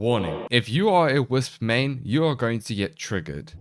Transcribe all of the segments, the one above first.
Warning, if you are a wisp main, you are going to get triggered.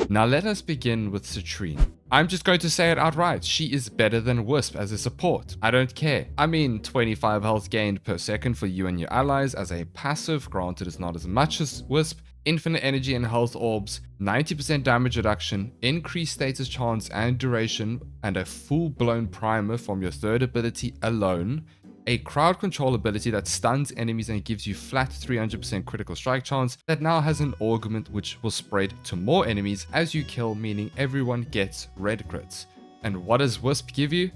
Now let us begin with Citrine. I'm just going to say it outright, she is better than wisp as a support. I don't care. I mean, 25 health gained per second for you and your allies as a passive, granted it's not as much as wisp, infinite energy and health orbs, 90% damage reduction, increased status chance and duration, and a full-blown primer from your third ability alone, a crowd control ability that stuns enemies and gives you flat 300% critical strike chance that now has an augment which will spread to more enemies as you kill, meaning everyone gets red crits. And what does Wisp give you?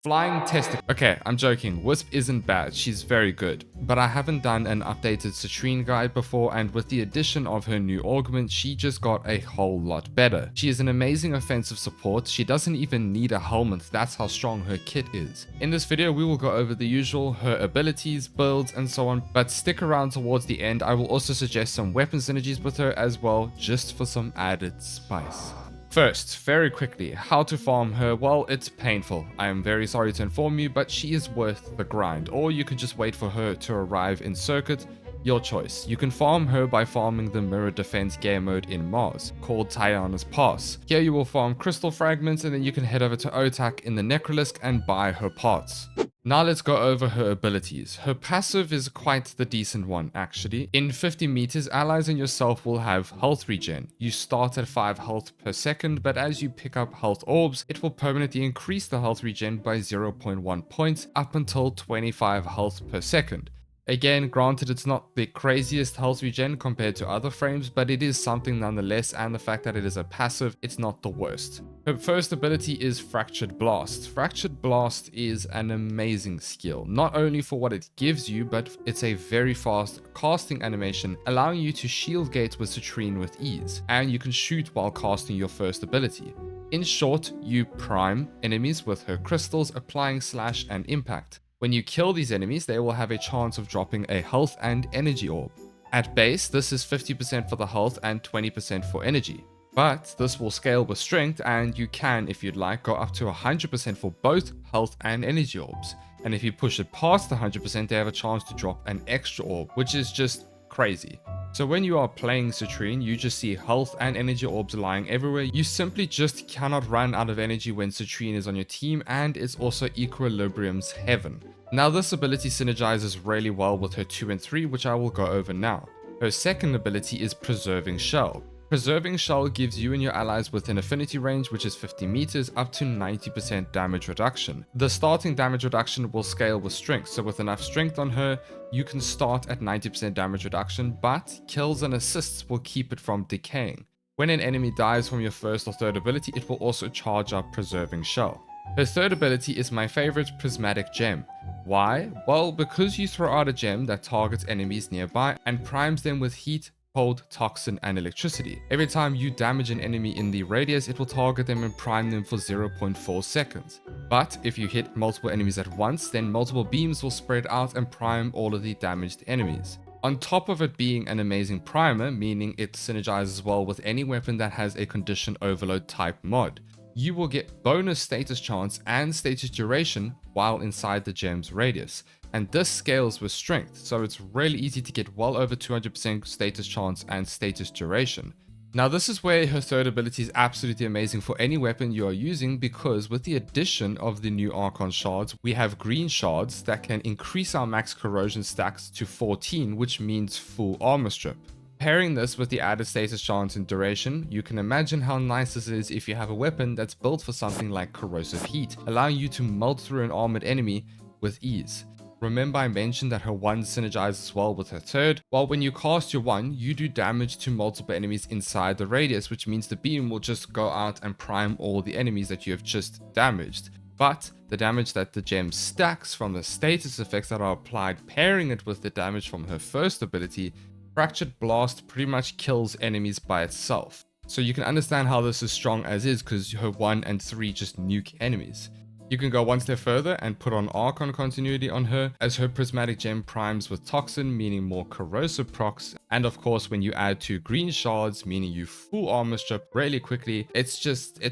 Flying testicle. Okay, I'm joking. Wisp isn't bad. She's very good. But I haven't done an updated Citrine guide before, and with the addition of her new augment, she just got a whole lot better. She is an amazing offensive support. She doesn't even need a helmet. That's how strong her kit is. In this video, we will go over the usual, her abilities, builds, and so on. But stick around towards the end. I will also suggest some weapon synergies with her as well, just for some added spice. First, very quickly, how to farm her. Well, it's painful. I am very sorry to inform you, but she is worth the grind. Or you can just wait for her to arrive in circuit. Your choice. You can farm her by farming the mirror defense game mode in Mars, called Tyana's Pass. Here you will farm crystal fragments, and then you can head over to Otak in the Necrolisk and buy her parts. Now let's go over her abilities. Her passive is quite the decent one actually. In 50 meters, allies and yourself will have health regen. You start at 5 health per second, but as you pick up health orbs, it will permanently increase the health regen by 0.1 points up until 25 health per second. Again, granted it's not the craziest health regen compared to other frames, but it is something nonetheless, and the fact that it is a passive, it's not the worst. Her first ability is Fractured Blast. Fractured Blast is an amazing skill, not only for what it gives you, but it's a very fast casting animation, allowing you to shield gate with Citrine with ease, and you can shoot while casting your first ability. In short, you prime enemies with her crystals, applying slash and impact. When you kill these enemies, they will have a chance of dropping a health and energy orb. At base, this is 50% for the health and 20% for energy. But this will scale with strength, and you can, if you'd like, go up to 100% for both health and energy orbs. And if you push it past the 100%, they have a chance to drop an extra orb, which is just crazy. So when you are playing Citrine, you just see health and energy orbs lying everywhere. You simply just cannot run out of energy when Citrine is on your team, and it's also Equilibrium's heaven. Now this ability synergizes really well with her 2 and 3, which I will go over now. Her second ability is Preserving Shell. Preserving Shell gives you and your allies within affinity range, which is 50 meters, up to 90% damage reduction. The starting damage reduction will scale with strength, so with enough strength on her, you can start at 90% damage reduction, but kills and assists will keep it from decaying. When an enemy dies from your first or third ability, it will also charge up Preserving Shell. Her third ability is my favorite, Prismatic Gem. Why? Well, because you throw out a gem that targets enemies nearby and primes them with heat, cold, toxin, and electricity. Every time you damage an enemy in the radius, it will target them and prime them for 0.4 seconds. But if you hit multiple enemies at once, then multiple beams will spread out and prime all of the damaged enemies. On top of it being an amazing primer, meaning it synergizes well with any weapon that has a condition overload type mod, you will get bonus status chance and status duration while inside the gem's radius. And this scales with strength, so it's really easy to get well over 200% status chance and status duration. Now this is where her third ability is absolutely amazing for any weapon you are using, because with the addition of the new Archon shards, we have green shards that can increase our max corrosion stacks to 14, which means full armor strip. Pairing this with the added status chance and duration, you can imagine how nice this is if you have a weapon that's built for something like corrosive heat, allowing you to melt through an armored enemy with ease. Remember I mentioned that her 1 synergizes well with her third. While when you cast your 1, you do damage to multiple enemies inside the radius, which means the beam will just go out and prime all the enemies that you have just damaged. But the damage that the gem stacks from the status effects that are applied, pairing it with the damage from her first ability, Fractured Blast pretty much kills enemies by itself. So you can understand how this is strong as is, because her 1 and 3 just nuke enemies. You can go one step further and put on Archon continuity on her, as her Prismatic Gem primes with Toxin, meaning more corrosive procs, and of course when you add 2 green shards, meaning you full armor strip really quickly, it's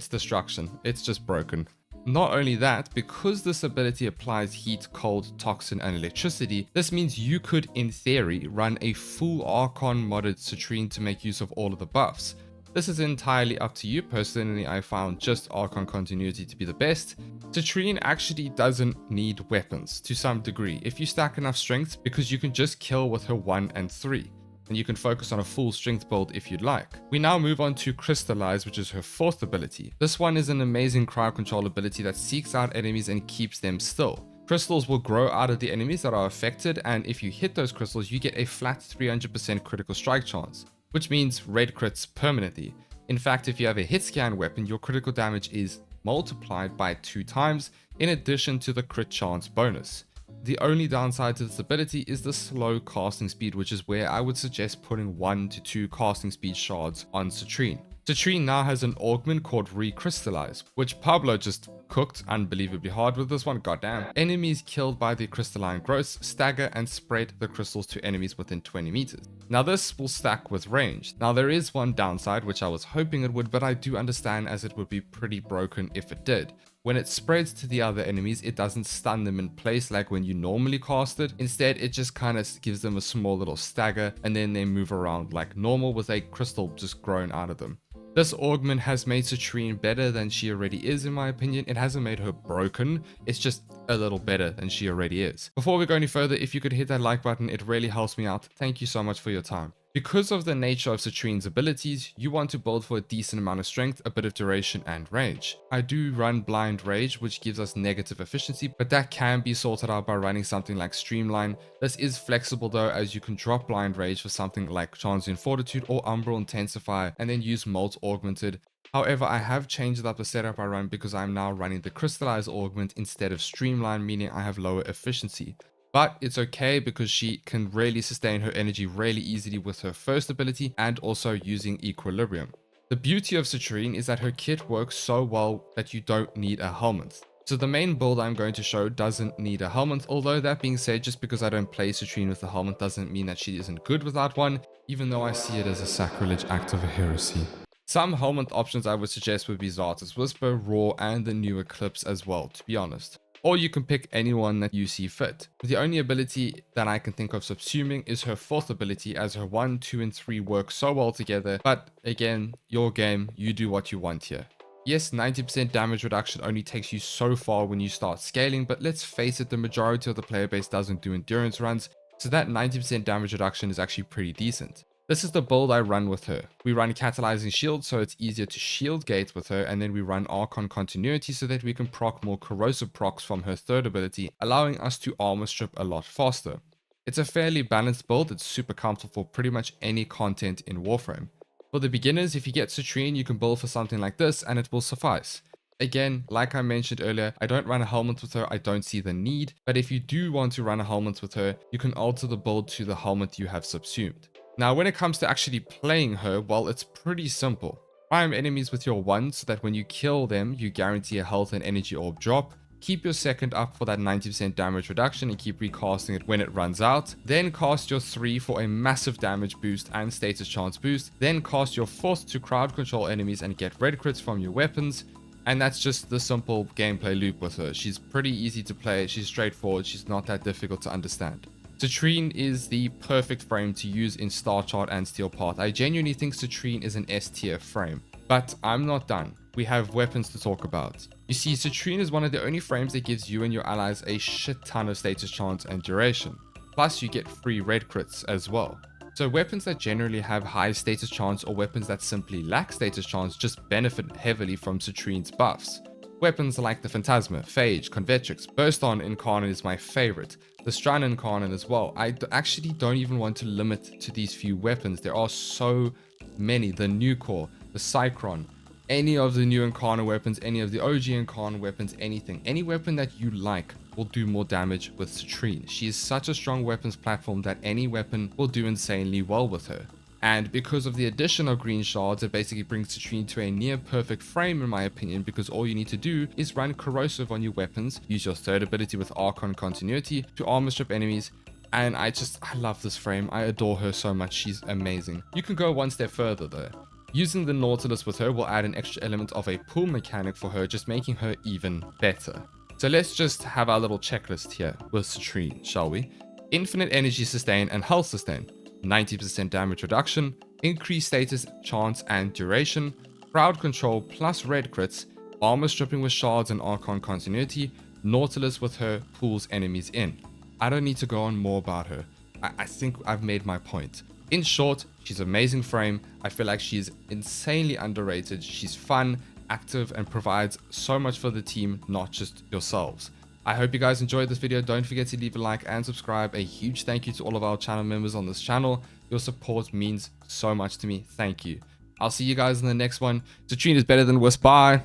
destruction. It's just broken. Not only that, because this ability applies heat, cold, toxin, and electricity, this means you could, in theory, run a full Archon modded Citrine to make use of all of the buffs. This is entirely up to you. Personally, I found just Archon continuity to be the best. Citrine actually doesn't need weapons to some degree if you stack enough strength, because you can just kill with her 1 and 3. And you can focus on a full strength build if you'd like. We now move on to Crystallize, which is her 4th ability. This one is an amazing crowd control ability that seeks out enemies and keeps them still. Crystals will grow out of the enemies that are affected, and if you hit those crystals, you get a flat 300% critical strike chance, which means red crits permanently. In fact, if you have a hit scan weapon, your critical damage is multiplied by 2 times, in addition to the crit chance bonus. The only downside to this ability is the slow casting speed, which is where I would suggest putting 1 to 2 casting speed shards on Citrine. Citrine now has an augment called Recrystallize, which Pablo just cooked unbelievably hard with this one, goddamn. Enemies killed by the crystalline growths stagger and spread the crystals to enemies within 20 meters. Now this will stack with range. Now there is one downside, which I was hoping it would, but I do understand, as it would be pretty broken if it did. When it spreads to the other enemies, it doesn't stun them in place like when you normally cast it. Instead, it just kind of gives them a small little stagger, and then they move around like normal with a crystal just grown out of them. This augment has made Citrine better than she already is, in my opinion. It hasn't made her broken, it's just a little better than she already is. Before we go any further, if you could hit that like button, it really helps me out. Thank you so much for your time. Because of the nature of Citrine's abilities, you want to build for a decent amount of strength, a bit of duration, and range. I do run blind rage, which gives us negative efficiency, but that can be sorted out by running something like Streamline. This is flexible though, as you can drop blind rage for something like Transient Fortitude or Umbral Intensifier, and then use Molt Augmented. However, I have changed up the setup I run because I'm now running the Crystallize Augment instead of Streamline, meaning I have lower efficiency. But it's okay because she can really sustain her energy really easily with her first ability and also using Equilibrium. The beauty of Citrine is that her kit works so well that you don't need a helmet. So the main build I'm going to show doesn't need a helmet, although that being said, just because I don't play Citrine with a helmet doesn't mean that she isn't good without one, even though I see it as a sacrilege act of a heresy. Some helmet options I would suggest would be Zarta's Whisper, Roar, and the new Eclipse as well, to be honest. Or you can pick anyone that you see fit. The only ability that I can think of subsuming is her 4th ability, as her 1, 2, and 3 work so well together, but again, your game, you do what you want here. Yes, 90% damage reduction only takes you so far when you start scaling, but let's face it, the majority of the player base doesn't do endurance runs, so that 90% damage reduction is actually pretty decent. This is the build I run with her. We run Catalyzing Shield so it's easier to shield gate with her, and then we run Archon Continuity so that we can proc more corrosive procs from her 3rd ability, allowing us to armor strip a lot faster. It's a fairly balanced build that's super comfortable for pretty much any content in Warframe. For the beginners, if you get Citrine, you can build for something like this and it will suffice. Again, like I mentioned earlier, I don't run a helmet with her, I don't see the need, but if you do want to run a helmet with her, you can alter the build to the helmet you have subsumed. Now, when it comes to actually playing her, well, it's pretty simple. Prime enemies with your 1 so that when you kill them, you guarantee a health and energy orb drop. Keep your 2nd up for that 90% damage reduction and keep recasting it when it runs out. Then cast your 3 for a massive damage boost and status chance boost. Then cast your 4th to crowd control enemies and get red crits from your weapons. And that's just the simple gameplay loop with her. She's pretty easy to play, she's straightforward, she's not that difficult to understand. Citrine is the perfect frame to use in Star Chart and Steel Path. I genuinely think Citrine is an S tier frame. But I'm not done. We have weapons to talk about. You see, Citrine is one of the only frames that gives you and your allies a shit ton of status chance and duration. Plus you get free red crits as well. So weapons that generally have high status chance or weapons that simply lack status chance just benefit heavily from Citrine's buffs. Weapons like the Phantasma, Phage, Convetrix, Burst On Incarnate is my favorite. The Strand Incarnate as well. I actually don't even want to limit to these few weapons. There are so many. The New Core, the Cycron, any of the new Incarnate weapons, any of the OG Incarnate weapons, anything. Any weapon that you like will do more damage with Citrine. She is such a strong weapons platform that any weapon will do insanely well with her. And because of the addition of green shards, it basically brings Citrine to a near perfect frame in my opinion, because all you need to do is run corrosive on your weapons, use your 3rd ability with Archon Continuity to armor strip enemies, and I love this frame. I adore her so much, she's amazing. You can go one step further though. Using the Nautilus with her will add an extra element of a pull mechanic for her, just making her even better. So let's just have our little checklist here with Citrine, shall we? Infinite energy sustain and health sustain, 90% damage reduction, increased status, chance and duration, crowd control plus red crits, armor stripping with shards and Archon continuity, Nautilus with her pulls enemies in. I don't need to go on more about her. I think I've made my point. In short, she's amazing frame. I feel like she's insanely underrated. She's fun, active, and provides so much for the team, not just yourselves. I hope you guys enjoyed this video. Don't forget to leave a like and subscribe. A huge thank you to all of our channel members on this channel. Your support means so much to me. Thank you. I'll see you guys in the next one. Citrine is better than Wisp. Bye.